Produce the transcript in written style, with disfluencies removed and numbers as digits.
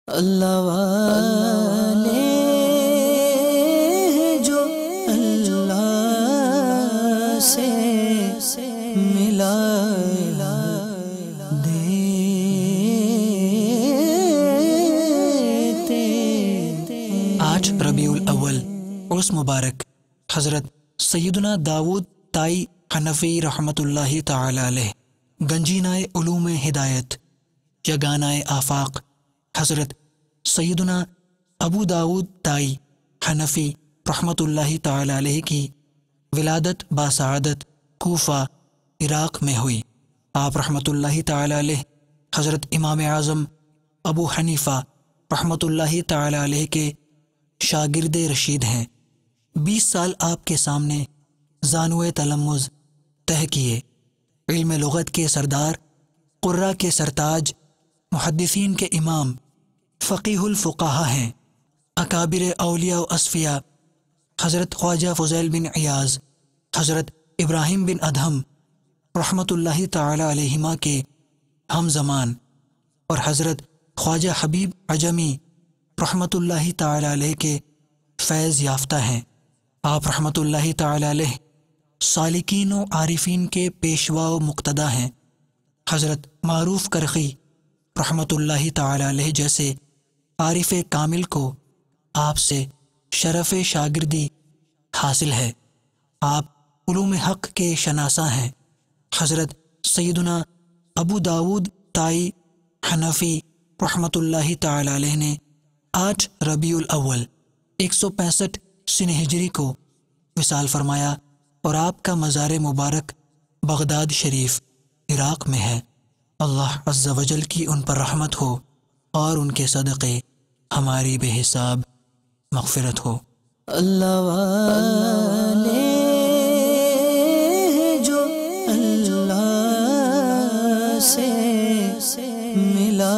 اللہ والے جو اللہ سے ملا دیتے۔ 8 ربیع الاول عرس مبارک حضرت سیدنا داؤد تائی حنفی رحمۃ اللہ تعالی علیہ، گنجینہ علوم ہدایت، یگانہ آفاق حضرت سیدنا ابو داؤد تائی حنفی رحمۃ اللہ تعالی علیہ کی ولادت باسعادت کوفہ عراق میں ہوئی۔ آپ رحمۃ اللہ تعالی علیہ حضرت امام اعظم ابو حنیفہ رحمۃ اللہ تعالی علیہ کے شاگرد رشید ہیں۔ 20 سال آپ کے سامنے زانوِ تلمذ طے کیے، علم لغت کے سردار، قراء کے سرتاج، محدثین کے امام، فقیہ الفقہا ہیں۔ اکابر اولیاء و اصفیاء حضرت خواجہ فضیل بن عیاض، حضرت ابراہیم بن ادہم رحمۃ اللہ تعالی علیہما کے ہم زمان، اور حضرت خواجہ حبیب عجمی رحمۃ اللہ تعالی علیہ کے فیض یافتہ ہیں۔ آپ رحمۃ اللہ تعالی علیہ سالکین و عارفین کے پیشوا و مقتدا ہیں۔ حضرت معروف کرخی رحمۃ اللہ تعالی علیہ جیسے عارف کامل کو آپ سے شرف شاگردی حاصل ہے۔ آپ علوم حق کے شناسہ ہیں۔ حضرت سیدنا ابو داؤد تائی حنفی رحمۃ اللہ تعالی علیہ نے 8 ربیع الاول 165 سن ہجری کو وصال فرمایا، اور آپ کا مزار مبارک بغداد شریف عراق میں ہے۔ اللہ عز و جل کی ان پر رحمت ہو اور ان کے صدقے ہماری بے حساب مغفرت ہو۔ اللہ والے جو اللہ سے ملا